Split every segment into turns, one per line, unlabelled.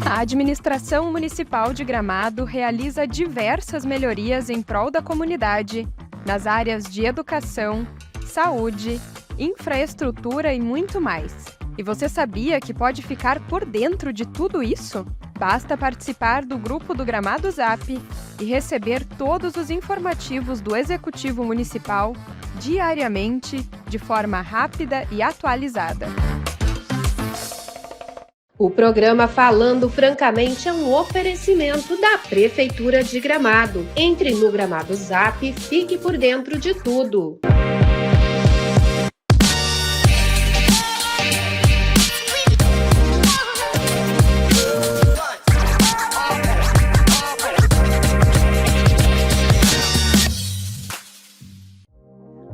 A administração municipal de Gramado realiza diversas melhorias em prol da comunidade, nas áreas de educação, saúde, infraestrutura e muito mais. E você sabia que pode ficar por dentro de tudo isso? Basta participar do grupo do Gramado Zap e receber todos os informativos do Executivo Municipal diariamente, de forma rápida e atualizada.
O programa Falando Francamente é um oferecimento da Prefeitura de Gramado. Entre no Gramado Zap e fique por dentro de tudo.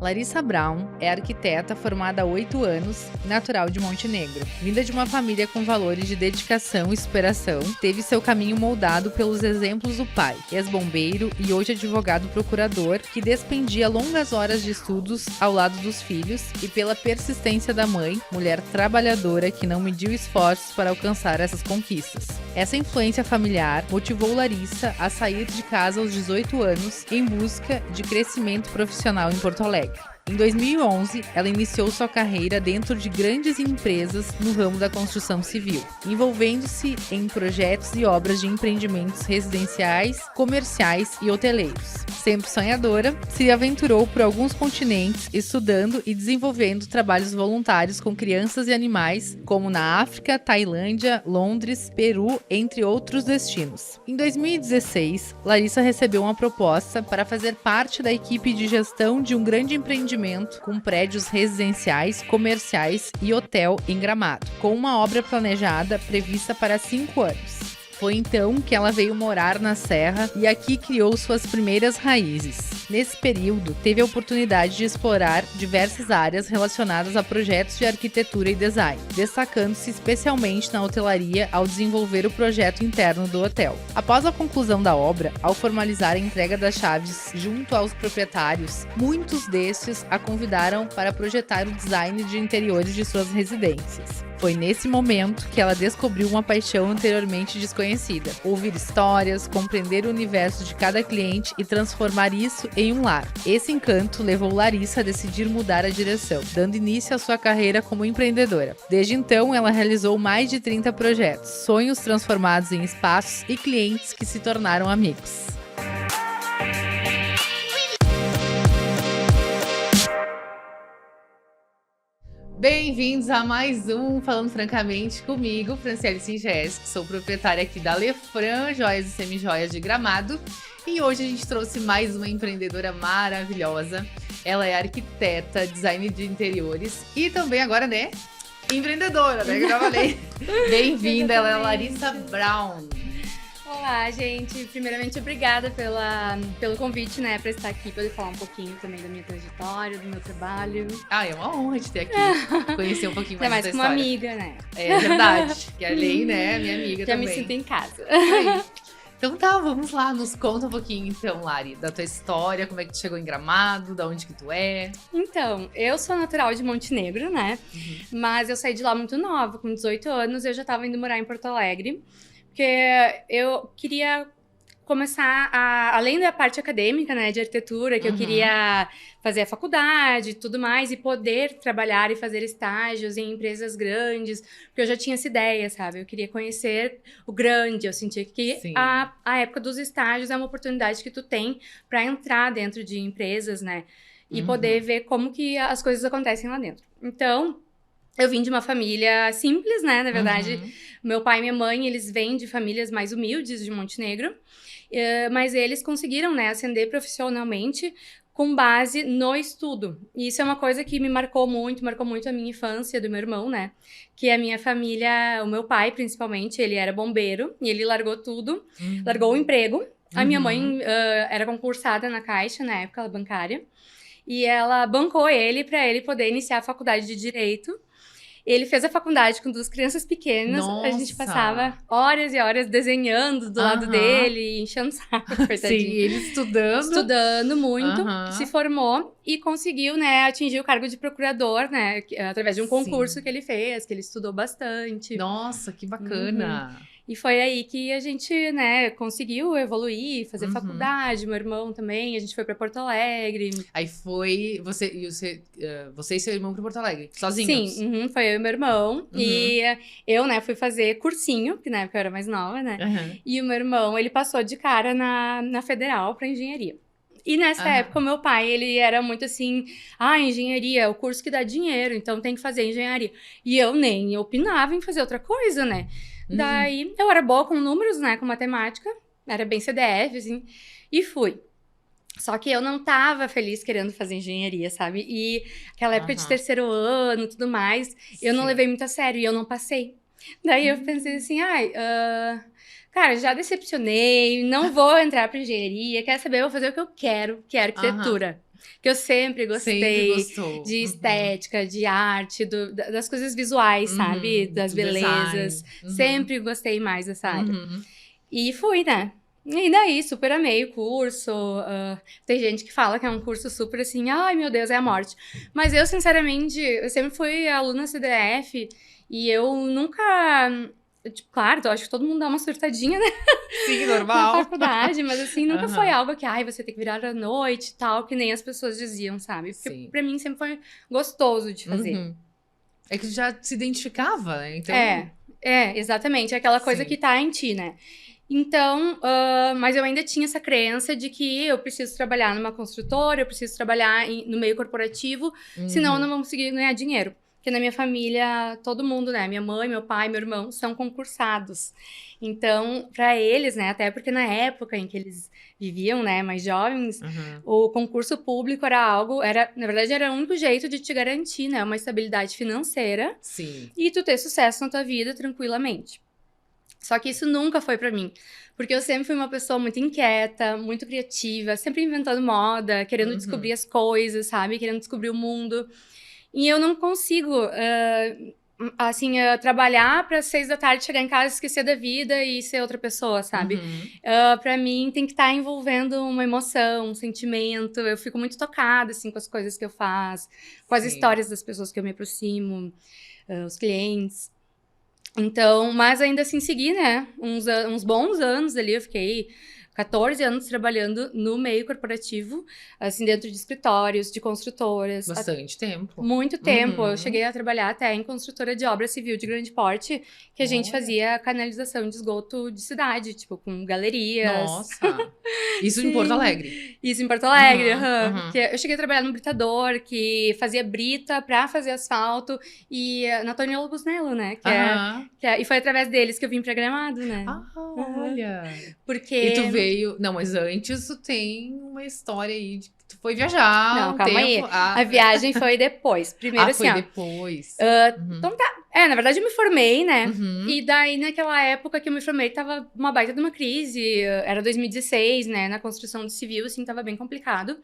Larissa Brown é arquiteta formada há 8 anos, natural de Montenegro. Vinda de uma família com valores de dedicação e superação, teve seu caminho moldado pelos exemplos do pai, ex-bombeiro e hoje advogado procurador, que despendia longas horas de estudos ao lado dos filhos, e pela persistência da mãe, mulher trabalhadora que não mediu esforços para alcançar essas conquistas. Essa influência familiar motivou Larissa a sair de casa aos 18 anos em busca de crescimento profissional em Porto Alegre. Em 2011, ela iniciou sua carreira dentro de grandes empresas no ramo da construção civil, envolvendo-se em projetos e obras de empreendimentos residenciais, comerciais e hoteleiros. Sempre sonhadora, se aventurou por alguns continentes, estudando e desenvolvendo trabalhos voluntários com crianças e animais, como na África, Tailândia, Londres, Peru, entre outros destinos. Em 2016, Larissa recebeu uma proposta para fazer parte da equipe de gestão de um grande empreendimento com prédios residenciais, comerciais e hotel em Gramado, com uma obra planejada prevista para 5 anos. Foi então que ela veio morar na Serra e aqui criou suas primeiras raízes. Nesse período, teve a oportunidade de explorar diversas áreas relacionadas a projetos de arquitetura e design, destacando-se especialmente na hotelaria ao desenvolver o projeto interno do hotel. Após a conclusão da obra, ao formalizar a entrega das chaves junto aos proprietários, muitos destes a convidaram para projetar o design de interiores de suas residências. Foi nesse momento que ela descobriu uma paixão anteriormente desconhecida: ouvir histórias, compreender o universo de cada cliente e transformar isso em um lar. Esse encanto levou Larissa a decidir mudar a direção, dando início à sua carreira como empreendedora. Desde então, ela realizou mais de 30 projetos, sonhos transformados em espaços e clientes que se tornaram amigos. Bem-vindos a mais um Falando Francamente comigo, Franciele Singés, que sou proprietária aqui da Lefran Joias e Semijoias de Gramado. E hoje a gente trouxe mais uma empreendedora maravilhosa. Ela é arquiteta, design de interiores e também agora, né, empreendedora, né, que eu já falei. Bem-vinda, ela é a Larissa Brown.
Olá, gente. Primeiramente, obrigada pelo convite, né, para estar aqui, para falar um pouquinho também da minha trajetória, do meu trabalho.
Ah, é uma honra te ter aqui, conhecer um pouquinho mais da
mais
tua
com
história.
uma amiga, né?
É verdade, que a Lei, né, minha amiga
Já
também.
me sinto em casa.
Então tá, vamos lá, nos conta um pouquinho então, Lari, da tua história, como é que tu chegou em Gramado, da onde que tu é.
Então, eu sou natural de Montenegro, né? Mas eu saí de lá muito nova, com 18 anos, eu já tava indo morar em Porto Alegre. Porque eu queria começar, além da parte acadêmica, né, de arquitetura, que eu queria fazer a faculdade e tudo mais, e poder trabalhar e fazer estágios em empresas grandes, porque eu já tinha essa ideia, sabe? Eu queria conhecer o grande, eu sentia que a época dos estágios é uma oportunidade que tu tem para entrar dentro de empresas, né, e poder ver como que as coisas acontecem lá dentro. Então, eu vim de uma família simples, né, na verdade. Meu pai e minha mãe, eles vêm de famílias mais humildes de Montenegro, mas eles conseguiram, né, ascender profissionalmente com base no estudo. E isso é uma coisa que me marcou muito a minha infância, do meu irmão, né, que a minha família, o meu pai principalmente, ele era bombeiro e ele largou tudo, largou o emprego. A minha mãe era concursada na Caixa, na época, bancária, e ela bancou ele para ele poder iniciar a faculdade de Direito. Ele fez a faculdade com 2 crianças pequenas.
Nossa.
A gente passava horas e horas desenhando do lado dele, enchendo o saco, coitadinho.
Sim, ele estudando.
Estudando muito, se formou e conseguiu, né, atingir o cargo de procurador, né, através de um concurso que ele fez, que ele estudou bastante.
Nossa, que bacana!
E foi aí que a gente, né, conseguiu evoluir, fazer faculdade, meu irmão também, a gente foi pra Porto Alegre.
Aí foi você e seu irmão pra Porto Alegre, sozinhos?
Sim, foi eu e meu irmão. E eu, né, fui fazer cursinho, porque na época eu era mais nova, né? E o meu irmão, ele passou de cara na Federal pra engenharia. E nessa época, o meu pai, ele era muito assim, engenharia é o curso que dá dinheiro, então tem que fazer engenharia. E eu nem opinava em fazer outra coisa, né? Daí, eu era boa com números, né, com matemática, era bem CDF, assim, e fui. Só que eu não tava feliz querendo fazer engenharia, sabe? E aquela época de terceiro ano e tudo mais, eu não levei muito a sério e eu não passei. Daí eu pensei assim, cara, já decepcionei, não vou entrar pra engenharia, quer saber, eu vou fazer o que eu quero, que é arquitetura. Que eu sempre gostei de estética, de arte, das coisas visuais, sabe? Das belezas. Sempre gostei mais dessa área. E fui, né? E daí, super amei o curso. Tem gente que fala que é um curso super assim, ai meu Deus, é a morte. Mas eu, sinceramente, eu sempre fui aluna CDF e eu nunca... Tipo, claro, eu acho que todo mundo dá uma surtadinha, né?
Sim, normal.
Na faculdade, mas assim, nunca foi algo que, você tem que virar à noite e tal, que nem as pessoas diziam, sabe? Porque pra mim sempre foi gostoso de fazer.
É que já se identificava, né? Então...
Exatamente. É aquela coisa que tá em ti, né? Então, mas eu ainda tinha essa crença de que eu preciso trabalhar numa construtora, eu preciso trabalhar no meio corporativo, senão eu não vou conseguir ganhar dinheiro. Porque na minha família, todo mundo, né? Minha mãe, meu pai, meu irmão são concursados. Então, para eles, né? Até porque na época em que eles viviam, né? Mais jovens, o concurso público na verdade, era o único jeito de te garantir, né? Uma estabilidade financeira.
Sim.
E tu ter sucesso na tua vida tranquilamente. Só que isso nunca foi pra mim. Porque eu sempre fui uma pessoa muito inquieta, muito criativa, sempre inventando moda, querendo descobrir as coisas, sabe? Querendo descobrir o mundo. E eu não consigo, trabalhar para 6 da tarde, chegar em casa, esquecer da vida e ser outra pessoa, sabe? Pra mim, tem que estar envolvendo uma emoção, um sentimento. Eu fico muito tocada, assim, com as coisas que eu faço, com as histórias das pessoas que eu me aproximo, os clientes. Então, mas ainda assim, segui, né? Uns bons anos ali, eu fiquei 14 anos trabalhando no meio corporativo, assim, dentro de escritórios, de construtoras.
Bastante tempo.
Muito tempo. Eu cheguei a trabalhar até em construtora de obra civil de grande porte, que a gente fazia canalização de esgoto de cidade, tipo, com galerias.
Nossa! Isso em Porto Alegre?
Isso em Porto Alegre, Que eu cheguei a trabalhar no britador, que fazia brita pra fazer asfalto, e na Tonelo Busnello, né? E foi através deles que eu vim pra Gramado, né?
Olha!
Porque...
E tu veio... Não, mas antes tu tem uma história aí de que tu foi viajar.
Não, calma aí. A viagem foi depois. Primeiro, assim,
foi depois.
Então tá. Na verdade eu me formei, né? E daí, naquela época que eu me formei, tava uma baita de uma crise. Era 2016, né? Na construção do civil, assim, tava bem complicado.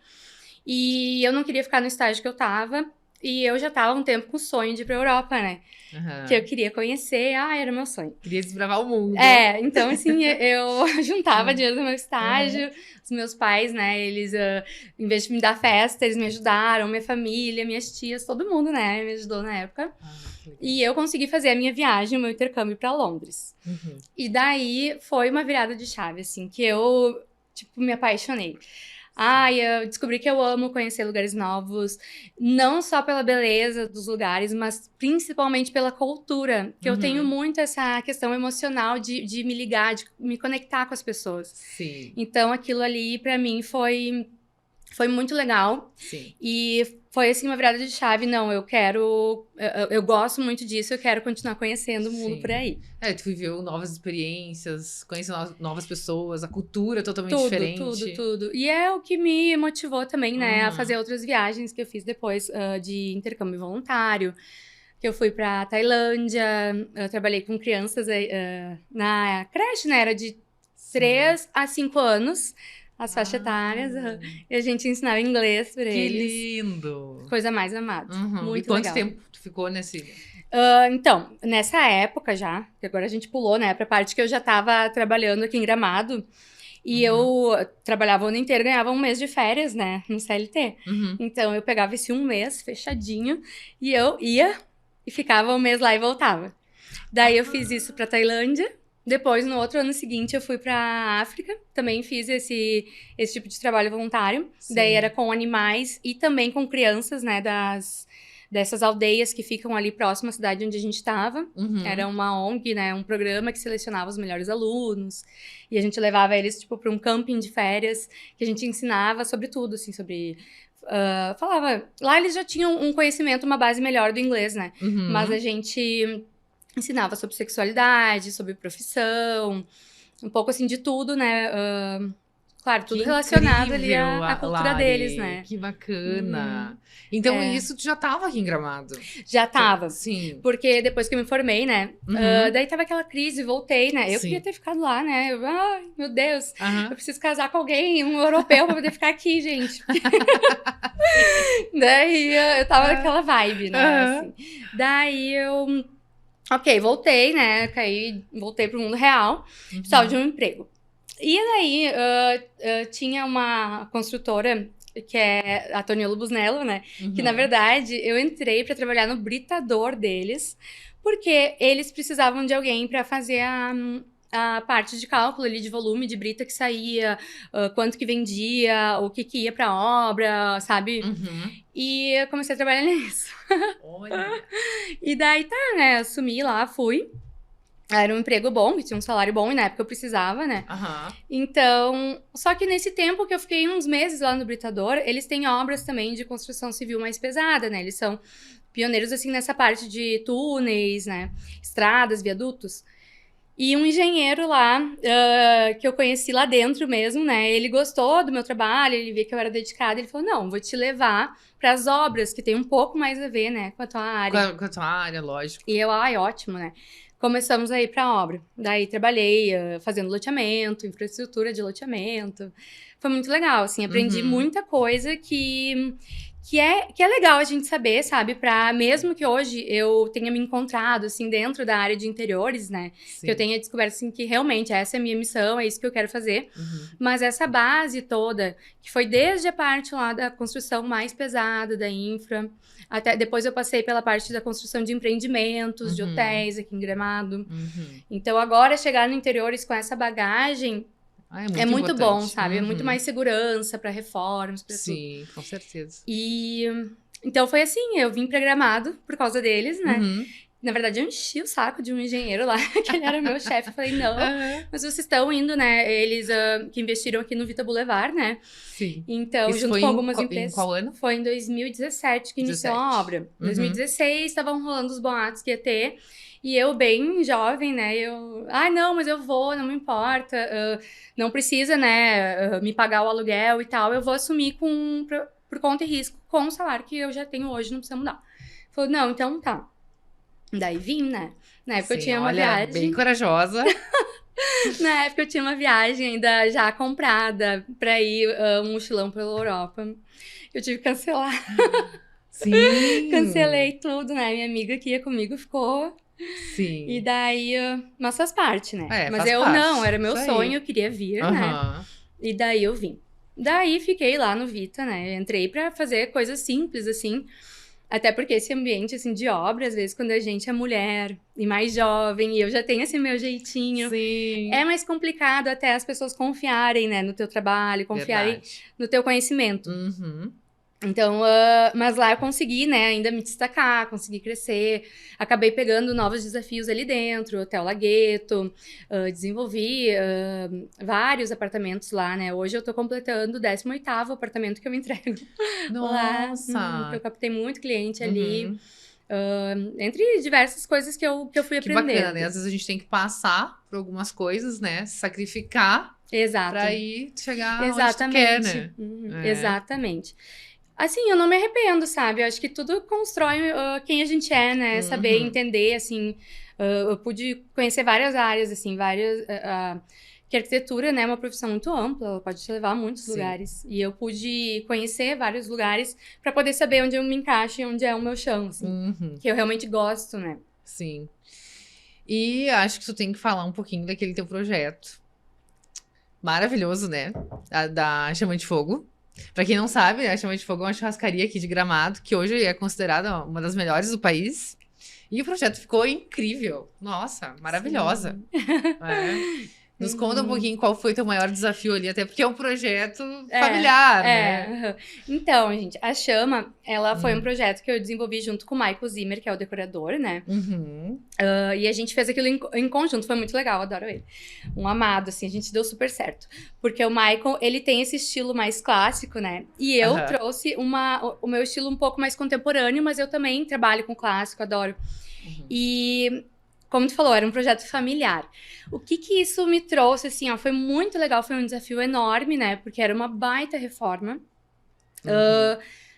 E eu não queria ficar no estágio que eu tava. E eu já tava um tempo com o sonho de ir pra Europa, né? Que eu queria conhecer. Era meu sonho.
Queria desbravar o mundo.
Então, assim, eu juntava dinheiro do meu estágio. Os meus pais, né, eles, em vez de me dar festa, eles me ajudaram. Minha família, minhas tias, todo mundo, né, me ajudou na época. E eu consegui fazer a minha viagem, o meu intercâmbio pra Londres. E daí, foi uma virada de chave, assim, que eu, tipo, me apaixonei. Eu descobri que eu amo conhecer lugares novos, não só pela beleza dos lugares, mas principalmente pela cultura, que eu tenho muito essa questão emocional de me ligar, de me conectar com as pessoas.
Sim.
Então, aquilo ali, pra mim, foi muito legal.
Sim.
E foi, assim, uma virada de chave. Não, eu gosto muito disso, eu quero continuar conhecendo o mundo por aí.
Tu viveu novas experiências, conheceu novas pessoas, a cultura totalmente diferente.
Tudo. E é o que me motivou também, né, a fazer outras viagens que eu fiz depois de intercâmbio voluntário. Que eu fui pra Tailândia, eu trabalhei com crianças na creche, né, era de 3 a 5 anos. As faixas etárias, e a gente ensinava inglês pra eles.
Que lindo!
Coisa mais amada. Muito
e quanto
legal.
tempo tu ficou nesse...
Então, nessa época já, que agora a gente pulou, né, pra parte que eu já tava trabalhando aqui em Gramado, e eu trabalhava o ano inteiro, ganhava 1 mês de férias, né, no CLT. Então, eu pegava esse 1 mês fechadinho, e eu ia e ficava 1 mês lá e voltava. Daí eu fiz isso pra Tailândia, Depois, no outro ano seguinte, eu fui pra África. Também fiz esse tipo de trabalho voluntário.
Sim.
Daí era com animais e também com crianças, né, dessas aldeias que ficam ali próximo à cidade onde a gente estava.
Uhum.
Era uma ONG, né, um programa que selecionava os melhores alunos. E a gente levava eles, tipo, para um camping de férias, que a gente ensinava sobre tudo, assim, sobre... falava... Lá eles já tinham um conhecimento, uma base melhor do inglês, né?
Uhum.
Mas a gente ensinava sobre sexualidade, sobre profissão, um pouco, assim, de tudo, né? Claro, tudo
Que
relacionado ali
incrível,
à cultura
Lari,
deles, né?
Que bacana. Então,
É.
isso tu já tava aqui em Gramado?
Já tava.
Sim.
Porque depois que eu me formei, né?
Uhum.
Daí tava aquela crise, voltei, né? Eu
Sim.
queria ter ficado lá, né? Ai, meu Deus.
Aham.
Eu preciso casar com alguém, um europeu, pra poder ficar aqui, gente. Daí eu tava naquela vibe, né?
Aham.
Assim. Daí eu... Ok, voltei, né? Voltei pro mundo real. Precisava de um emprego. E daí tinha uma construtora, que é a Tonelo Busnello, né? Que, na verdade, eu entrei pra trabalhar no britador deles, porque eles precisavam de alguém pra fazer a parte de cálculo ali de volume de brita que saía, quanto que vendia, o que ia pra obra, sabe?
Uhum.
E eu comecei a trabalhar nisso.
Olha.
E daí tá, né? Assumi lá, fui. Era um emprego bom, que tinha um salário bom, e na época eu precisava, né?
Aham.
Então, só que nesse tempo que eu fiquei uns meses lá no britador, eles têm obras também de construção civil mais pesada, né? Eles são pioneiros, assim, nessa parte de túneis, né? Estradas, viadutos. E um engenheiro lá, que eu conheci lá dentro mesmo, né? Ele gostou do meu trabalho, ele via que eu era dedicada, ele falou, não, vou te levar para as obras, que tem um pouco mais a ver, né? Com a tua área.
Com a tua área, lógico.
E eu, ai, ótimo, né? Começamos a ir pra obra. Daí trabalhei fazendo loteamento, infraestrutura de loteamento. Foi muito legal, assim, aprendi muita coisa que é legal a gente saber, sabe? Pra, mesmo que hoje eu tenha me encontrado, assim, dentro da área de interiores, né?
Sim.
Que eu tenha descoberto, assim, que realmente essa é a minha missão, é isso que eu quero fazer. Mas essa base toda, que foi desde a parte lá da construção mais pesada, da infra, até depois eu passei pela parte da construção de empreendimentos, de hotéis aqui em Gramado. Então, agora, chegar no interiores com essa bagagem é muito bom, sabe? É muito mais segurança para reformas, para tudo.
Sim, com certeza.
E então foi assim, eu vim pra Gramado por causa deles, né? Na verdade, eu enchi o saco de um engenheiro lá, que ele era meu chefe. Eu falei, não, mas vocês estão indo, né? Eles que investiram aqui no Vita Boulevard, né?
Sim.
Então,
Isso
junto
foi
com algumas
em
empresas.
qual ano?
Foi em 2017 que iniciou a obra. Em 2016, estavam rolando os boatos que ia ter. E eu, bem jovem, né? Não, mas eu vou, não me importa. Não precisa, né? Me pagar o aluguel e tal. Eu vou assumir por conta e risco com o salário que eu já tenho hoje, não precisa mudar. Falou, não, então tá. Daí vim, né? Na época eu tinha uma viagem.
Bem corajosa.
Na época eu tinha uma viagem ainda já comprada pra ir um mochilão pela Europa. Eu tive que cancelar.
Sim.
Cancelei tudo, né? Minha amiga que ia comigo ficou.
Sim.
E daí, mas faz parte, né? Mas
faz
eu
parte.
não, era meu
Isso
sonho,
aí.
eu queria vir, né? E daí eu vim. Daí fiquei lá no Vita, né? Entrei pra fazer coisas simples, assim. Até porque esse ambiente, assim, de obra, às vezes, quando a gente é mulher e mais jovem, e eu já tenho esse meu jeitinho,
Sim.
é mais complicado até as pessoas confiarem, né, no teu trabalho, confiarem no teu conhecimento. Então, mas lá eu consegui, né, ainda me destacar, consegui crescer, acabei pegando novos desafios ali dentro, Hotel Lagueto, desenvolvi vários apartamentos lá, né, hoje eu tô completando o 18º apartamento que eu entrego.
Nossa!
Lá, eu captei muito cliente ali, entre diversas coisas que eu fui aprendendo.
Que bacana, né, às vezes a gente tem que passar por algumas coisas, né, sacrificar.
Exato.
Pra ir chegar onde tu quer, né?
Exatamente. Assim, eu não me arrependo, sabe? Eu acho que tudo constrói quem a gente é, né? Saber entender, assim... eu pude conhecer várias áreas, assim, que a arquitetura, né, é uma profissão muito ampla, ela pode te levar a muitos lugares. E eu pude conhecer vários lugares pra poder saber onde eu me encaixo e onde é o meu chão, assim. Que eu realmente gosto, né?
Sim. E acho que tu tem que falar um pouquinho daquele teu projeto. Maravilhoso, né? Da Chama de Fogo. Pra quem não sabe, a Chama de Fogo é uma churrascaria aqui de Gramado, que hoje é considerada uma das melhores do país. E o projeto ficou incrível. Nossa, maravilhosa. É. Nos conta um pouquinho qual foi teu maior desafio ali, até porque é um projeto familiar, né?
Então, gente, a Chama, ela foi um projeto que eu desenvolvi junto com o Michael Zimmer, que é o decorador, né? E a gente fez aquilo em conjunto, foi muito legal, adoro ele. Um amado, assim, a gente deu super certo. Porque o Michael, ele tem esse estilo mais clássico, né? E eu trouxe o meu estilo um pouco mais contemporâneo, mas eu também trabalho com clássico, adoro. E... como tu falou, era um projeto familiar. O que isso me trouxe, assim, ó, foi muito legal, foi um desafio enorme, né? Porque era uma baita reforma.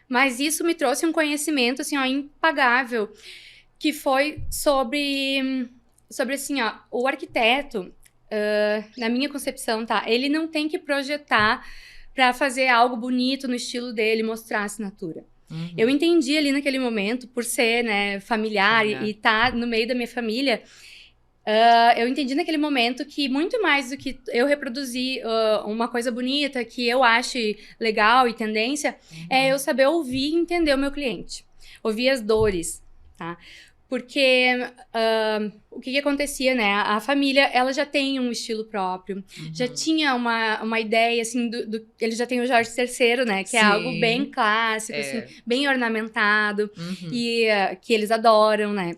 Mas isso me trouxe um conhecimento, assim, ó, impagável, que foi sobre assim, ó, o arquiteto, na minha concepção, tá? Ele não tem que projetar para fazer algo bonito no estilo dele, mostrar a assinatura. Eu entendi ali naquele momento, por ser, né, familiar e estar no meio da minha família, eu entendi naquele momento que muito mais do que eu reproduzir uma coisa bonita, que eu ache legal e tendência, é eu saber ouvir e entender o meu cliente. Ouvir as dores, tá? Porque o que acontecia, né? A família, ela já tem um estilo próprio. Já tinha uma ideia, assim, ele já tem o Jorge III, né? Que é algo bem clássico, assim, bem ornamentado. E que eles adoram, né?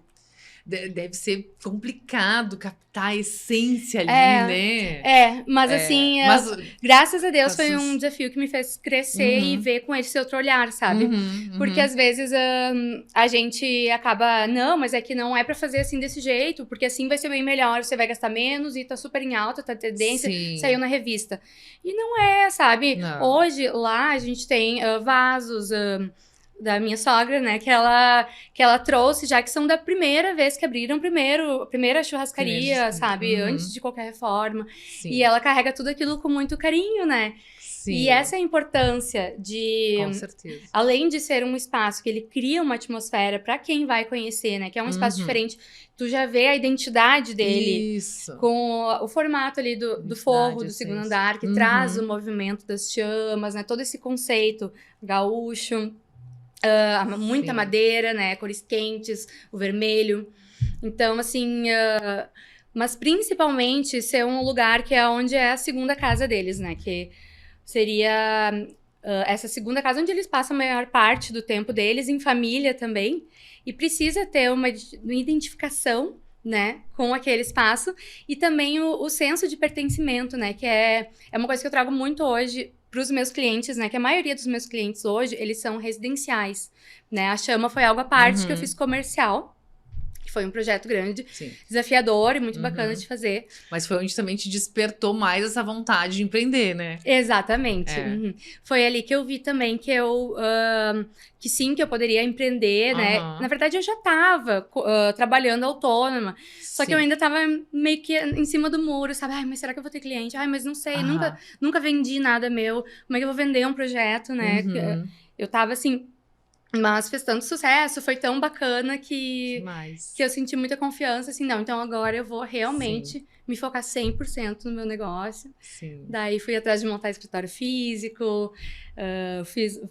Deve ser complicado captar a essência ali, né?
Mas assim, graças a Deus foi um desafio que me fez crescer e ver com esse outro olhar, sabe? Porque às vezes a gente acaba, não, mas é que não é pra fazer assim desse jeito, porque assim vai ser bem melhor, você vai gastar menos e tá super em alta, tá tendência, saiu na revista. E não é, sabe?
Não.
Hoje, lá, a gente tem vasos... da minha sogra, né, que ela trouxe, já que são da primeira vez que abriram a primeira churrascaria, sabe, antes de qualquer reforma. E ela carrega tudo aquilo com muito carinho, né? E essa é a importância de...
Com certeza.
Além de ser um espaço que ele cria uma atmosfera para quem vai conhecer, né, que é um espaço diferente, tu já vê a identidade dele. Com o formato ali do forro, do segundo andar, que traz o movimento das chamas, né, todo esse conceito gaúcho. Muita madeira, né? Cores quentes, o vermelho. Então, assim... mas principalmente ser um lugar que é onde é a segunda casa deles, né? Que seria essa segunda casa onde eles passam a maior parte do tempo deles, em família também. E precisa ter uma identificação, né? Com aquele espaço. E também o senso de pertencimento, né? Que é uma coisa que eu trago muito hoje para os meus clientes, né? Que a maioria dos meus clientes hoje, eles são residenciais, né? A Chama foi algo à parte que eu fiz comercial, que foi um projeto grande, desafiador e muito bacana de fazer.
Mas foi onde também te despertou mais essa vontade de empreender, né?
Exatamente. Foi ali que eu vi também que eu... que sim, que eu poderia empreender, né? Na verdade, eu já estava trabalhando autônoma. Só que eu ainda estava meio que em cima do muro, sabe? Ai, mas será que eu vou ter cliente? Ai, mas não sei, nunca vendi nada meu. Como é que eu vou vender um projeto, né? Eu tava assim... Mas fez tanto sucesso, foi tão bacana que eu senti muita confiança, assim, não, então agora eu vou realmente me focar 100% no meu negócio. Daí fui atrás de montar escritório físico,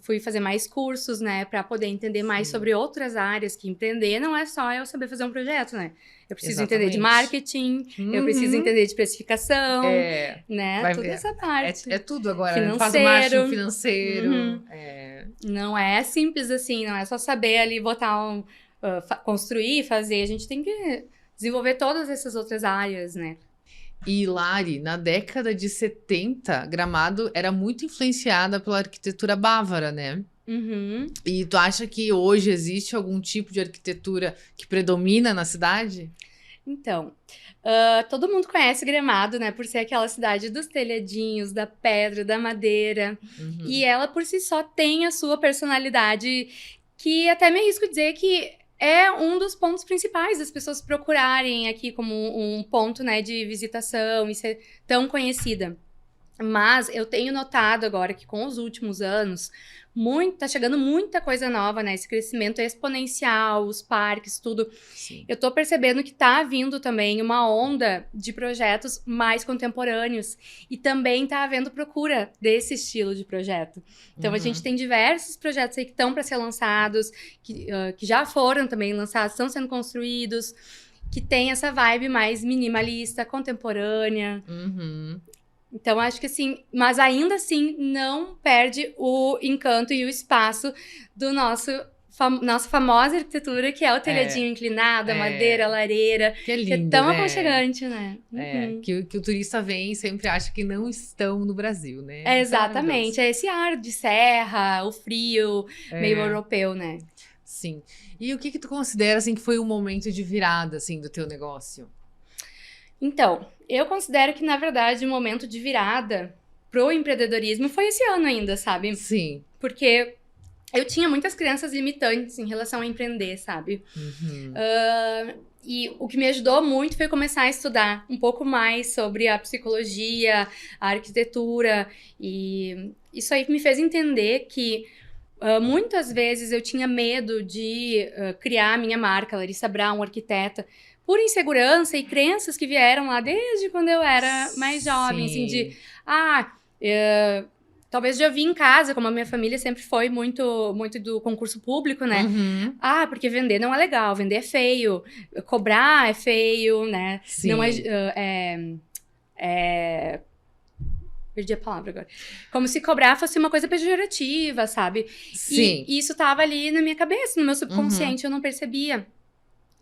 fui fazer mais cursos, né, para poder entender mais sobre outras áreas, que empreender não é só eu saber fazer um projeto, né? Eu preciso entender de marketing, eu preciso entender de precificação, né? Toda essa parte.
É tudo agora,
financeiro.
Faz o marketing financeiro.
Não é simples assim, não é só saber ali botar construir, fazer. A gente tem que desenvolver todas essas outras áreas, né?
E, Lari, na década de 70, Gramado era muito influenciada pela arquitetura bávara, né? E tu acha que hoje existe algum tipo de arquitetura que predomina na cidade?
Então, todo mundo conhece Gramado, né? Por ser aquela cidade dos telhadinhos, da pedra, da madeira. E ela, por si só, tem a sua personalidade, que até me arrisco dizer que é um dos pontos principais das pessoas procurarem aqui como um ponto, né, de visitação e ser tão conhecida. Mas eu tenho notado agora que com os últimos anos, tá chegando muita coisa nova, né? Esse crescimento exponencial, os parques, tudo.
Sim.
Eu tô percebendo que tá vindo também uma onda de projetos mais contemporâneos e também tá havendo procura desse estilo de projeto. Então a gente tem diversos projetos aí que estão para ser lançados, que já foram também lançados, estão sendo construídos, que tem essa vibe mais minimalista, contemporânea. Então, acho que assim, mas ainda assim, não perde o encanto e o espaço do nossa famosa arquitetura, que é o telhadinho inclinado, a madeira, a lareira.
Que é lindo,
que é tão
né?
aconchegante, né?
Que o turista vem e sempre acha que não estão no Brasil, né?
É, exatamente, é esse ar de serra, o frio, meio europeu, né?
Sim. E o que tu considera, assim, que foi um momento de virada, assim, do teu negócio?
Então, eu considero que, na verdade, o momento de virada pro empreendedorismo foi esse ano ainda, sabe?
Sim.
Porque eu tinha muitas crenças limitantes em relação a empreender, sabe? E o que me ajudou muito foi começar a estudar um pouco mais sobre a psicologia, a arquitetura. E isso aí me fez entender que muitas vezes eu tinha medo de criar a minha marca, Larissa Brown, arquiteta, por insegurança e crenças que vieram lá desde quando eu era mais jovem, assim, de talvez já vi em casa, como a minha família sempre foi muito, muito do concurso público, né? Porque vender não é legal, vender é feio, cobrar é feio, né?
Sim.
Não perdi a palavra agora. Como se cobrar fosse uma coisa pejorativa, sabe?
Sim.
E isso tava ali na minha cabeça, no meu subconsciente, eu não percebia.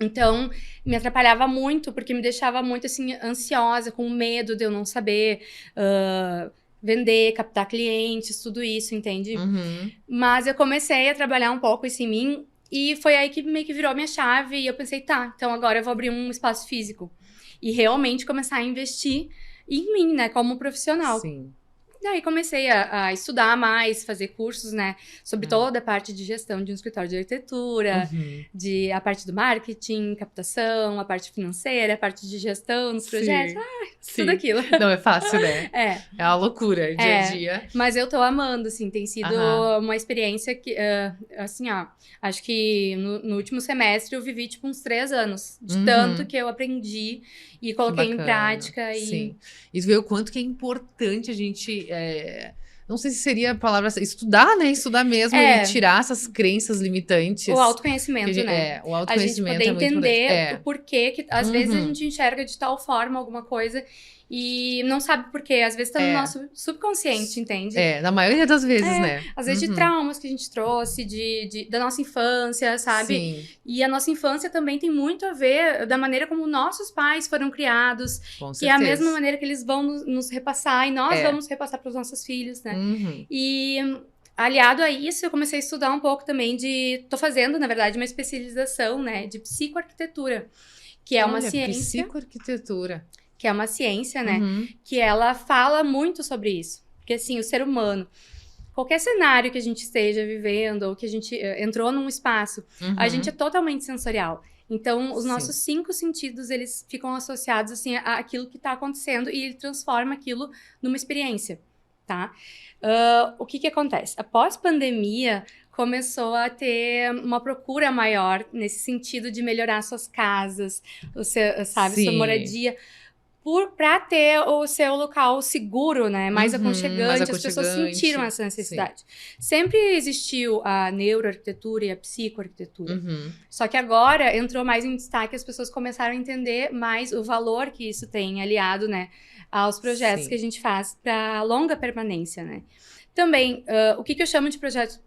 Então, me atrapalhava muito, porque me deixava muito, assim, ansiosa, com medo de eu não saber vender, captar clientes, tudo isso, entende? Mas eu comecei a trabalhar um pouco isso em mim, e foi aí que meio que virou a minha chave, e eu pensei, tá, então agora eu vou abrir um espaço físico. E realmente começar a investir em mim, né, como profissional.
Sim.
Daí comecei a estudar mais, fazer cursos, né, sobre toda a parte de gestão de um escritório de arquitetura, a parte do marketing, captação, a parte financeira, a parte de gestão nos projetos, tudo aquilo.
Não é fácil, né? É uma loucura, dia a dia.
Mas eu tô amando, assim, tem sido uma experiência que, assim, acho que no último semestre eu vivi, tipo, uns 3 anos, de tanto que eu aprendi e coloquei em prática.
Sim. E tu vê o quanto que é importante a gente... não sei se seria a palavra estudar, né? Estudar mesmo e tirar essas crenças limitantes.
O autoconhecimento, né?
O autoconhecimento
a gente poder entender
o
porquê que às vezes a gente enxerga de tal forma alguma coisa e não sabe por quê. Às vezes tá no nosso subconsciente, entende?
Na maioria das vezes, né?
Às vezes de traumas que a gente trouxe, da nossa infância, sabe?
Sim.
E a nossa infância também tem muito a ver da maneira como nossos pais foram criados.
Com certeza.
Que é a mesma maneira que eles vão nos repassar e nós vamos repassar para os nossos filhos, né? E aliado a isso, eu comecei a estudar um pouco também tô fazendo, na verdade, uma especialização, né, de psicoarquitetura, que é uma ciência.
Psicoarquitetura.
Que é uma ciência, né, que ela fala muito sobre isso. Porque, assim, o ser humano, qualquer cenário que a gente esteja vivendo, ou que a gente entrou num espaço, a gente é totalmente sensorial. Então, os nossos 5 sentidos, eles ficam associados, assim, àquilo que está acontecendo e ele transforma aquilo numa experiência, tá? O que acontece? Após pandemia, começou a ter uma procura maior nesse sentido de melhorar suas casas, sua moradia, para ter o seu local seguro, né? Mais aconchegante, as pessoas sentiram essa necessidade. Sempre existiu a neuroarquitetura e a psicoarquitetura. Só que agora entrou mais em destaque, as pessoas começaram a entender mais o valor que isso tem aliado, né, aos projetos que a gente faz para longa permanência, né? Também, o que eu chamo de projeto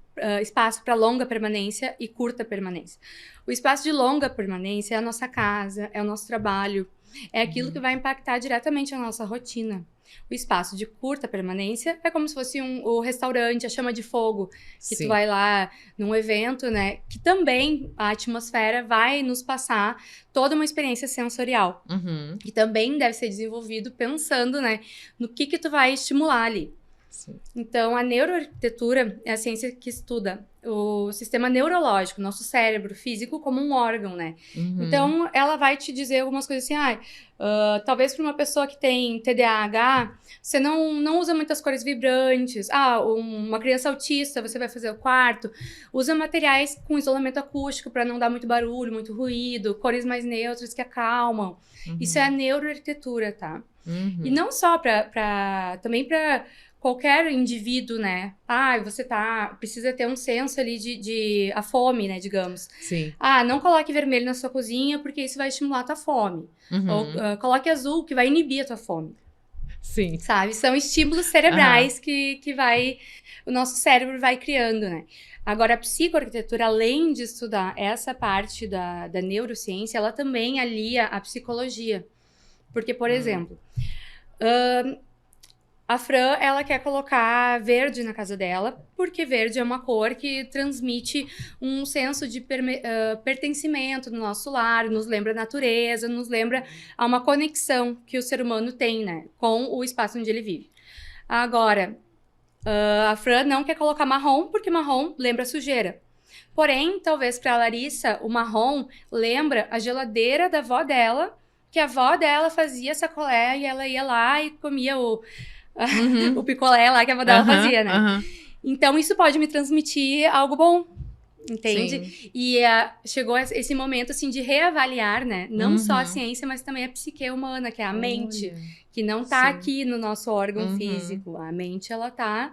espaço para longa permanência e curta permanência. O espaço de longa permanência é a nossa casa, é o nosso trabalho, é aquilo que vai impactar diretamente a nossa rotina. O espaço de curta permanência é como se fosse o restaurante, a chama de fogo, que tu vai lá num evento, né? Que também a atmosfera vai nos passar toda uma experiência sensorial. Que também deve ser desenvolvido pensando, né, no que tu vai estimular ali. Então, a neuroarquitetura é a ciência que estuda o sistema neurológico, nosso cérebro físico como um órgão, né?
Uhum.
Então, ela vai te dizer algumas coisas assim, talvez para uma pessoa que tem TDAH, você não usa muitas cores vibrantes. Uma criança autista, você vai fazer o quarto, usa materiais com isolamento acústico para não dar muito barulho, muito ruído, cores mais neutras que acalmam. Isso é a neuroarquitetura, tá? E não só também para qualquer indivíduo, né? Você precisa ter um senso ali de a fome, né, digamos.
Sim.
Não coloque vermelho na sua cozinha, porque isso vai estimular a tua fome. Ou coloque azul, que vai inibir a tua fome.
Sim.
Sabe? São estímulos cerebrais que o nosso cérebro vai criando, né? Agora, a psicoarquitetura, além de estudar essa parte da neurociência, ela também alia a psicologia. Porque, por exemplo, a Fran, ela quer colocar verde na casa dela, porque verde é uma cor que transmite um senso de pertencimento no nosso lar, nos lembra a natureza, nos lembra a uma conexão que o ser humano tem, né, com o espaço onde ele vive. Agora, a Fran não quer colocar marrom, porque marrom lembra sujeira. Porém, talvez para a Larissa, o marrom lembra a geladeira da avó dela, que a avó dela fazia sacolé e ela ia lá e comia o picolé lá que a avó dela fazia, né? Então, isso pode me transmitir algo bom, entende? Sim. E chegou esse momento, assim, de reavaliar, né? Não só a ciência, mas também a psique humana, que é a mente, que não tá aqui no nosso órgão físico. A mente, ela tá,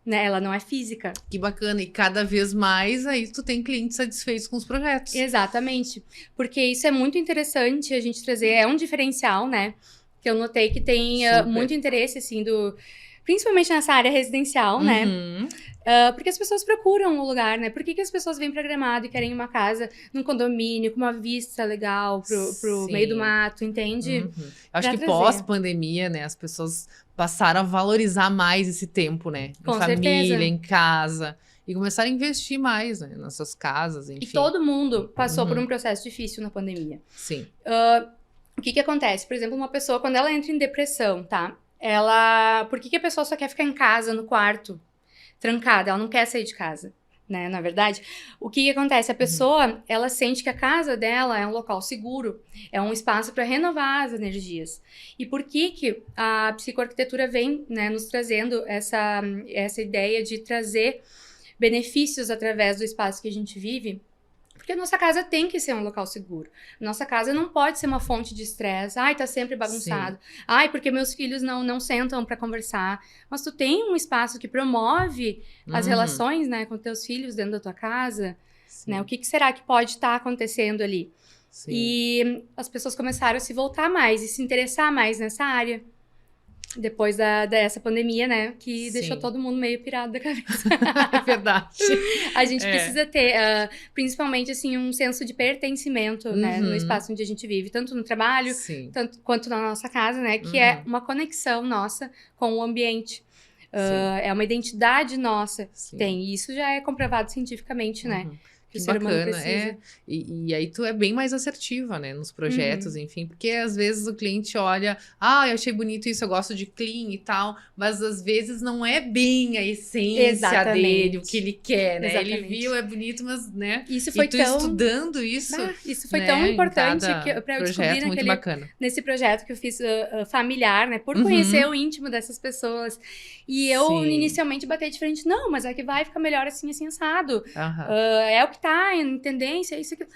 né? Ela não é física.
Que bacana. E cada vez mais aí tu tem clientes satisfeitos com os projetos.
Exatamente. Porque isso é muito interessante a gente trazer, é um diferencial, né? Que eu notei que tem muito interesse, assim, principalmente nessa área residencial, né? Porque as pessoas procuram um lugar, né? Por que as pessoas vêm pra Gramado e querem uma casa num condomínio, com uma vista legal pro meio do mato, entende?
Acho que pós-pandemia, né? As pessoas passaram a valorizar mais esse tempo, né?
Com
em família,
certeza.
em casa. E começaram a investir mais, né? Nas suas casas, enfim.
E todo mundo passou por um processo difícil na pandemia.
Sim.
O que acontece? Por exemplo, uma pessoa, quando ela entra em depressão, tá? Por que a pessoa só quer ficar em casa, no quarto, trancada? Ela não quer sair de casa, né? Na verdade, o que acontece? A pessoa, ela sente que a casa dela é um local seguro, é um espaço para renovar as energias. E por que a psicoarquitetura vem, né, nos trazendo essa ideia de trazer benefícios através do espaço que a gente vive? Porque a nossa casa tem que ser um local seguro. Nossa casa não pode ser uma fonte de estresse. Tá sempre bagunçado. Sim. Porque meus filhos não sentam para conversar. Mas tu tem um espaço que promove as relações, né, com teus filhos dentro da tua casa. Né? O que será que pode estar acontecendo ali? Sim. E as pessoas começaram a se voltar mais e se interessar mais nessa área. Depois dessa pandemia, né? Que deixou todo mundo meio pirado da cabeça.
É verdade.
A gente precisa ter, principalmente, assim, um senso de pertencimento, né? No espaço onde a gente vive. Tanto no trabalho, tanto quanto na nossa casa, né? Que é uma conexão nossa com o ambiente. É uma identidade nossa que tem. E isso já é comprovado cientificamente, né? Que o ser humano precisa.
E aí tu é bem mais assertiva, né, nos projetos, enfim, porque às vezes o cliente olha, eu achei bonito isso, eu gosto de clean e tal, mas às vezes não é bem a essência dele, o que ele quer, né? Ele viu, é bonito, mas, né?
Isso foi
estudando isso.
Isso foi tão importante para eu descobrir nesse projeto que eu fiz familiar, né? Por conhecer o íntimo dessas pessoas. E eu inicialmente bati de frente, não, mas é que vai ficar melhor assim, assado. É o que tá em tendência, isso aqui.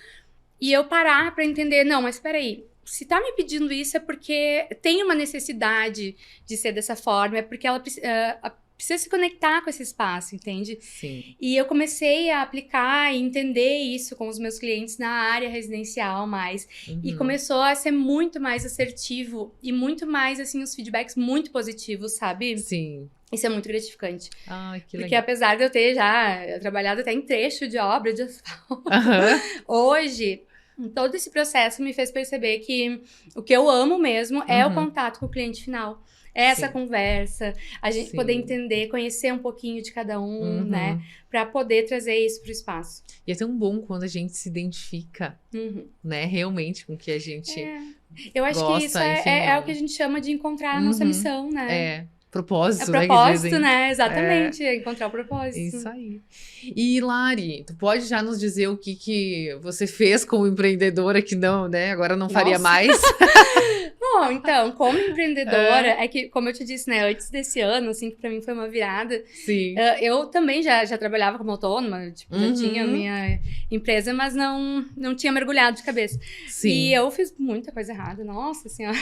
E eu parar pra entender, não, mas peraí, se tá me pedindo isso é porque tem uma necessidade de ser dessa forma, é porque ela precisa se conectar com esse espaço, entende?
Sim.
E eu comecei a aplicar e entender isso com os meus clientes na área residencial mais. E começou a ser muito mais assertivo e muito mais, assim, os feedbacks muito positivos, sabe?
Sim.
Isso é muito gratificante.
Que legal.
Porque apesar de eu ter já trabalhado até em trecho de obra de asfalto, hoje, todo esse processo me fez perceber que o que eu amo mesmo é o contato com o cliente final. Essa conversa, a gente poder entender, conhecer um pouquinho de cada um, né? Pra poder trazer isso pro espaço.
E é tão bom quando a gente se identifica, né? Realmente com o que a gente
Eu acho
gosta,
que isso
enfim,
é o que a gente chama de encontrar a nossa missão, né?
propósito,
É
né? Que
propósito,
dizem.
né? Exatamente, encontrar o propósito.
Isso aí. E, Lari, tu pode já nos dizer o que você fez como empreendedora que não, né? Agora não faria
Nossa.
mais?
Bom, então, como empreendedora, é que, como eu te disse, né, antes desse ano, assim, que pra mim foi uma virada,
Sim.
eu também já trabalhava como autônoma, tipo, já tinha
Uhum.
minha empresa, mas não tinha mergulhado de cabeça.
Sim.
E eu fiz muita coisa errada, nossa senhora.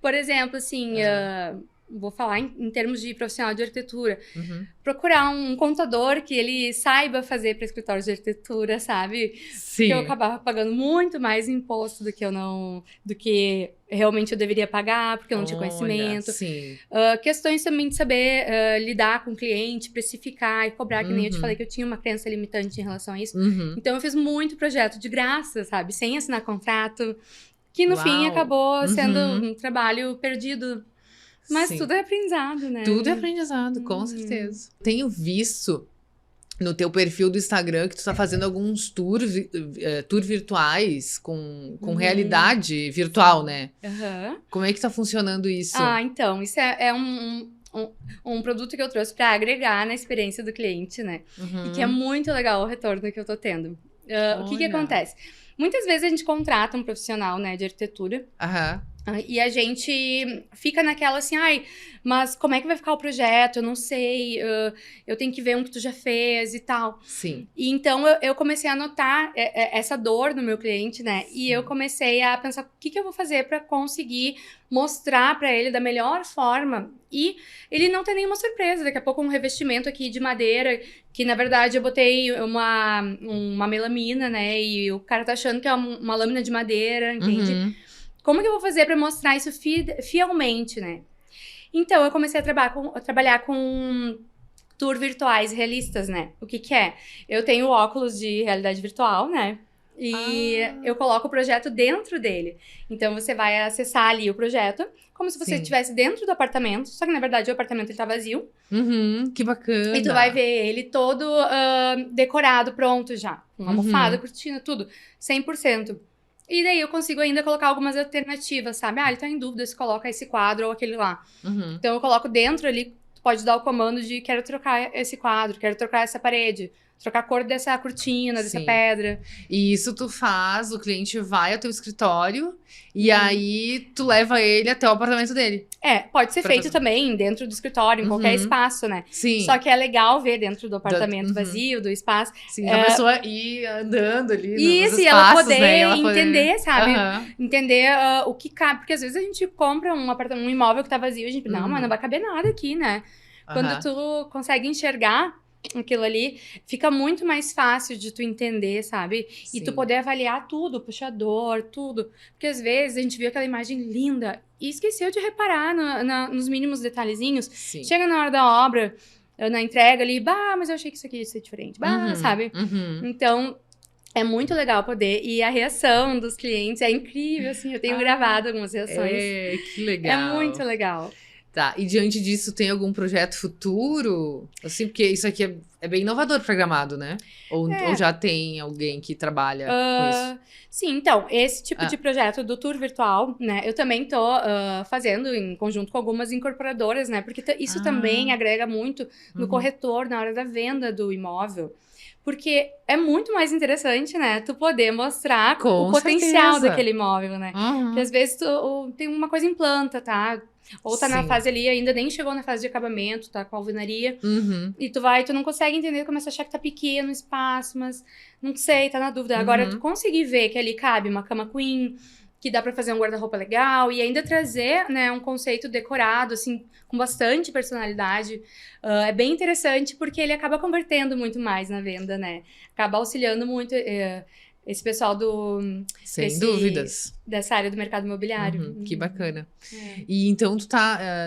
Por exemplo, assim, vou falar em termos de profissional de arquitetura,
Uhum.
procurar um contador que ele saiba fazer para escritórios de arquitetura, sabe?
Sim.
Porque eu acabava pagando muito mais imposto do que realmente eu deveria pagar, porque eu não tinha
Olha,
conhecimento.
sim.
Questões também de saber lidar com o cliente, precificar e cobrar, que nem eu te
Uhum.
falei que eu tinha uma crença limitante em relação a isso.
Uhum.
Então eu fiz muito projeto de graça, sabe? Sem assinar contrato, que no fim
Uau.
acabou sendo
Uhum.
um trabalho perdido. Mas
Sim.
tudo é aprendizado, né?
Tudo é aprendizado, com certeza. Tenho visto no teu perfil do Instagram que tu tá fazendo alguns tour virtuais com realidade virtual, né?
Aham.
Como é que tá funcionando isso?
Então, isso é um produto que eu trouxe para agregar na experiência do cliente, né?
Uhum.
E que é muito legal o retorno que eu tô tendo. O que
Olha.
acontece? Muitas vezes a gente contrata um profissional, né, de arquitetura,
Aham.
e a gente fica naquela assim, ai, mas como é que vai ficar o projeto? Eu não sei, eu tenho que ver um que tu já fez e tal.
Sim.
E então eu comecei a notar essa dor no meu cliente, né? E eu comecei a pensar o que eu vou fazer para conseguir mostrar para ele da melhor forma e ele não ter nenhuma surpresa. Daqui a pouco um revestimento aqui de madeira, que na verdade eu botei uma melamina, né? E o cara tá achando que é uma lâmina de madeira, entende?
Uhum.
Como que eu vou fazer para mostrar isso fielmente, né? Então, eu comecei a trabalhar com tour virtuais realistas, né? O que é? Eu tenho óculos de realidade virtual, né? E eu coloco o projeto dentro dele. Então, você vai acessar ali o projeto, como se você
Sim.
estivesse dentro do apartamento, só que, na verdade, o apartamento ele tá vazio.
Uhum. Que bacana.
E tu vai ver ele todo decorado, pronto já. Com almofada, cortina, tudo. 100%. E daí eu consigo ainda colocar algumas alternativas, sabe? Ele tá em dúvida se coloca esse quadro ou aquele lá.
Uhum.
Então eu coloco dentro ali, tu pode dar o comando de quero trocar esse quadro, quero trocar essa parede, trocar a cor dessa cortina, dessa
Sim.
pedra.
E isso tu faz, o cliente vai ao teu escritório e aí tu leva ele até o apartamento dele.
Pode ser
Pra
feito
fazer.
também dentro do escritório, em qualquer espaço, né?
Sim.
Só que é legal ver dentro do apartamento vazio, do espaço.
Sim, a pessoa ir andando ali nos
Isso, e
espaços,
ela poder
né? E ela
entender, sabe?
Aham.
Entender o que cabe. Porque às vezes a gente compra um imóvel que tá vazio e a gente pensa, não, mas não vai caber nada aqui, né? Quando
Aham.
tu consegue enxergar aquilo ali, fica muito mais fácil de tu entender, sabe? E tu
Sim.
poder avaliar tudo, o puxador, tudo. Porque às vezes a gente viu aquela imagem linda e esqueceu de reparar nos mínimos detalhezinhos.
Sim.
Chega na hora da obra, na entrega ali, mas eu achei que isso aqui ia ser diferente. Sabe?
Uhum.
Então, é muito legal poder. E a reação dos clientes é incrível, assim. Eu tenho gravado algumas reações.
Que legal.
É muito legal.
Tá, e diante disso, tem algum projeto futuro? Assim, porque isso aqui é bem inovador pra Gramado, né? Ou já tem alguém que trabalha com isso?
Sim, então, esse tipo de projeto do tour virtual, né? Eu também tô fazendo em conjunto com algumas incorporadoras, né? Porque isso também agrega muito no corretor, na hora da venda do imóvel. Porque é muito mais interessante, né? Tu poder mostrar
Com
o potencial
certeza.
daquele imóvel, né? Porque às vezes tu tem uma coisa em planta, tá? Ou tá na
Sim.
fase ali, ainda nem chegou na fase de acabamento, tá com alvenaria.
Uhum.
E tu não consegue entender, começa a achar que tá pequeno o espaço, mas não sei, tá na dúvida. Agora, tu conseguir ver que ali cabe uma cama queen, que dá pra fazer um guarda-roupa legal e ainda trazer, né, um conceito decorado, assim, com bastante personalidade. É bem interessante porque ele acaba convertendo muito mais na venda, né? Acaba auxiliando muito esse pessoal
Sem dúvidas.
dessa área do mercado imobiliário.
Que bacana. E então tu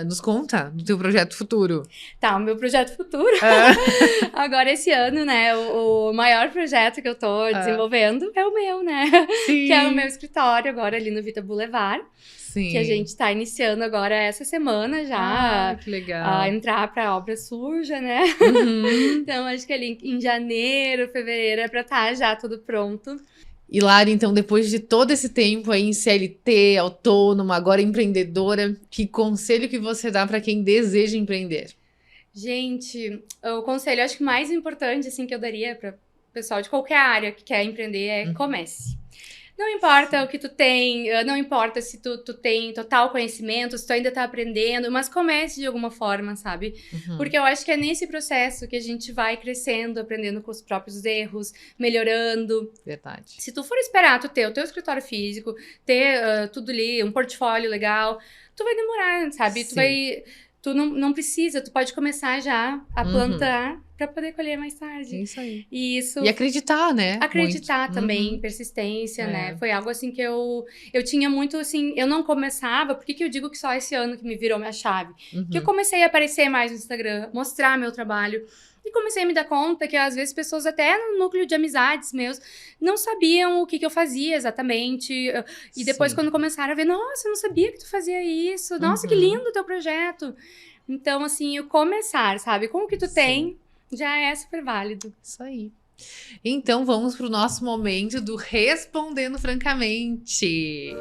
nos conta do teu projeto futuro.
Tá, o meu projeto futuro. Agora, esse ano, né, o maior projeto que eu tô desenvolvendo é o meu, né?
Sim.
Que é o meu escritório agora ali no Vita Boulevard.
Sim.
Que a gente tá iniciando agora essa semana já.
Que legal.
A entrar pra obra suja, né?
Uhum.
Então, acho que ali em janeiro, fevereiro é pra estar já tudo pronto.
E Lari, então, depois de todo esse tempo aí em CLT, autônoma, agora empreendedora, que conselho que você dá para quem deseja empreender?
Gente, o conselho, acho que mais importante, assim, que eu daria para o pessoal de qualquer área que quer empreender é comece. Não importa o que tu tem, não importa se tu tem total conhecimento, se tu ainda tá aprendendo, mas comece de alguma forma, sabe? Porque eu acho que é nesse processo que a gente vai crescendo, aprendendo com os próprios erros, melhorando.
Verdade.
Se tu for esperar tu ter o teu escritório físico, ter tudo ali, um portfólio legal, tu vai demorar, sabe?
Sim.
Tu não precisa, tu pode começar já a plantar para poder colher mais tarde.
Isso aí.
E isso...
E acreditar, né?
Acreditar
muito.
também, persistência, né? Foi algo assim que eu tinha muito, assim... Eu não começava... Por que eu digo que só esse ano que me virou minha chave? Que eu comecei a aparecer mais no Instagram, mostrar meu trabalho. E comecei a me dar conta que, às vezes, pessoas até no núcleo de amizades meus não sabiam o que eu fazia exatamente. E depois, quando começaram a ver, nossa, eu não sabia que tu fazia isso. Nossa, que lindo o teu projeto. Então, assim, o começar, sabe? Com o que tu tem, já é super válido.
Isso aí. Então, vamos pro nosso momento do Respondendo Francamente.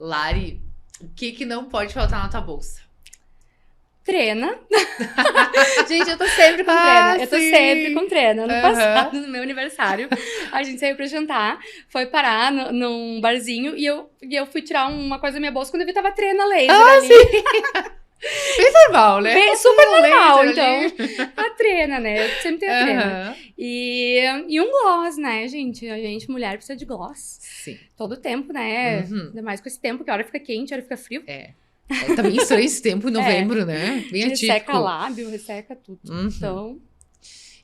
Lari, o que não pode faltar na tua bolsa?
Treina. Gente, eu tô sempre com treina. Eu tô sempre com treina. Ano passado, no meu aniversário, a gente saiu pra jantar, foi parar num barzinho e eu fui tirar uma coisa da minha bolsa quando eu vi tava treina laser ali.
Bem normal, né?
Super normal, então. A treina, né? Eu sempre tenho a treina. E um gloss, né, gente? A gente, mulher, precisa de gloss.
Sim.
Todo tempo, né? Ainda mais com esse tempo, que a hora fica quente, a hora fica frio.
Tá bem estranho esse tempo em novembro, né? Bem atípico.
Resseca lábio, resseca tudo. Então...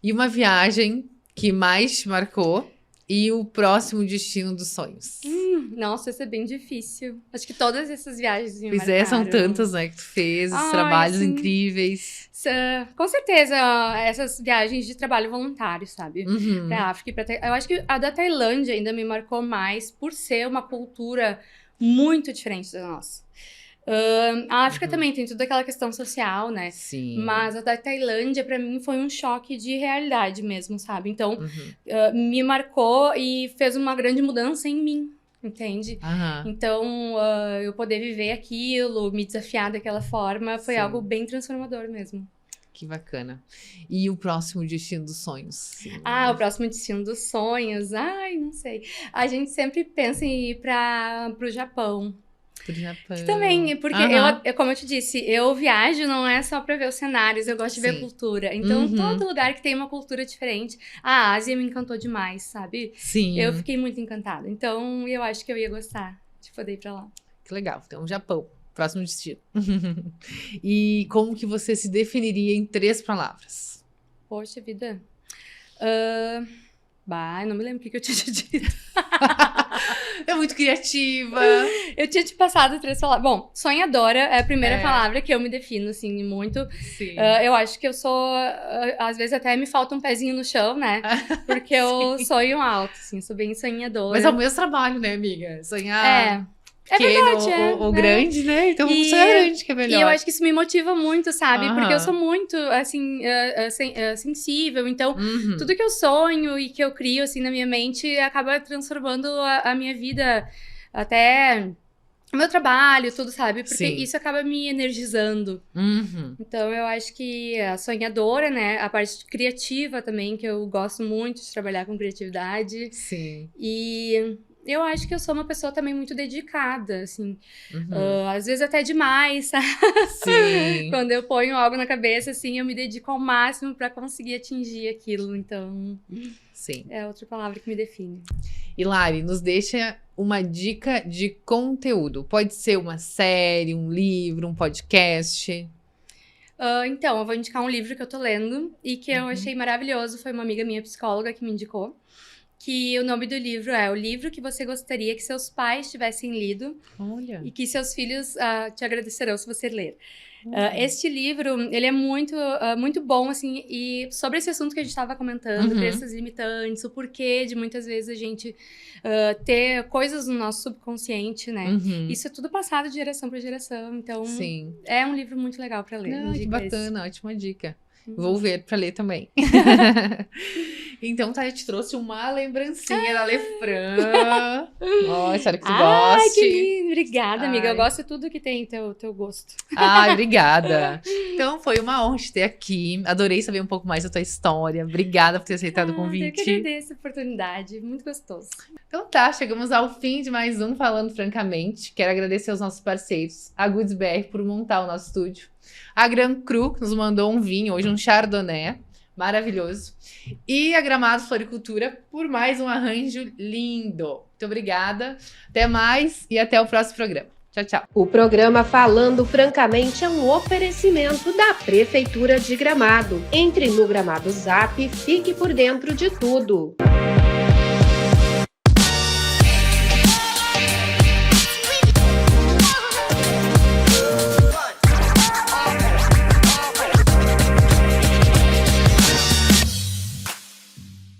E uma viagem que mais te marcou e o próximo destino dos sonhos?
Nossa, isso é bem difícil. Acho que todas essas viagens me
Pois é, são tantas, né, que tu fez, os trabalhos incríveis.
Com certeza, essas viagens de trabalho voluntário, sabe? Pra África e pra... Eu acho que a da Tailândia ainda me marcou mais por ser uma cultura muito diferente da nossa. A África também tem toda aquela questão social, né?
Sim.
Mas a da Tailândia, pra mim, foi um choque de realidade mesmo, sabe? Então, me marcou e fez uma grande mudança em mim, entende? Então, eu poder viver aquilo, me desafiar daquela forma, foi algo bem transformador mesmo.
Que bacana. E o próximo destino dos sonhos? Sim.
O próximo destino dos sonhos? Ai, não sei. A gente sempre pensa em ir pro Japão. Que também, porque como eu te disse, eu viajo não é só pra ver os cenários, eu gosto de ver a cultura. Então, todo lugar que tem uma cultura diferente, a Ásia me encantou demais, sabe?
Sim.
Eu fiquei muito encantada. Então, eu acho que eu ia gostar de poder ir pra lá.
Que legal. Então, Japão, próximo destino. E como que você se definiria em 3 palavras?
Poxa vida. Não me lembro o que eu tinha dito.
É muito criativa.
Eu tinha te passado 3 palavras. Bom, sonhadora é a primeira palavra que eu me defino, assim, muito.
Sim.
Eu acho que eu sou... às vezes até me falta um pezinho no chão, né? Porque eu sonho alto, assim, sou bem sonhadora.
Mas é o mesmo trabalho, né, amiga? Sonhar...
pequeno
ou grande, né? Então, sonhar grande que é melhor.
E eu acho que isso me motiva muito, sabe? Porque eu sou muito, assim, sensível. Então, tudo que eu sonho e que eu crio, assim, na minha mente, acaba transformando a minha vida, até o meu trabalho, tudo, sabe? Porque isso acaba me energizando. Então, eu acho que a sonhadora, né? A parte criativa também, que eu gosto muito de trabalhar com criatividade.
Sim.
E... eu acho que eu sou uma pessoa também muito dedicada, assim. Às vezes até demais, sabe?
Sim.
Quando eu ponho algo na cabeça, assim, eu me dedico ao máximo pra conseguir atingir aquilo. Então, é outra palavra que me define.
E Lari, nos deixa uma dica de conteúdo. Pode ser uma série, um livro, um podcast.
Então, eu vou indicar um livro que eu tô lendo e que eu achei maravilhoso. Foi uma amiga minha, psicóloga, que me indicou. Que o nome do livro é O Livro que Você Gostaria que Seus Pais Tivessem Lido.
Olha.
E que seus filhos te agradecerão se você ler. Este livro, ele é muito, muito bom, assim, e sobre esse assunto que a gente estava comentando, crenças limitantes, o porquê de muitas vezes a gente ter coisas no nosso subconsciente, né? Isso é tudo passado de geração para geração, então é um livro muito legal para ler.
Que bacana, ótima dica. Vou ver pra ler também. Então, tá, eu te trouxe uma lembrancinha da Lefran. Ó, espero que tu goste.
Que lindo. Obrigada, amiga. Eu
Ai.
gosto de tudo que tem teu gosto.
Ai, obrigada. Então, foi uma honra te ter aqui. Adorei saber um pouco mais da tua história. Obrigada por ter aceitado o
Eu que
convite.
agradeço a oportunidade. Muito gostoso.
Então tá, chegamos ao fim de mais um Falando Francamente. Quero agradecer aos nossos parceiros, a Goods BR por montar o nosso estúdio, a Gran Cru, que nos mandou um vinho, hoje um Chardonnay, maravilhoso, e a Gramados Floricultura por mais um arranjo lindo. Muito obrigada, até mais e até o próximo programa. Tchau, tchau.
O programa Falando Francamente é um oferecimento da Prefeitura de Gramado. Entre no Gramado Zap e fique por dentro de tudo.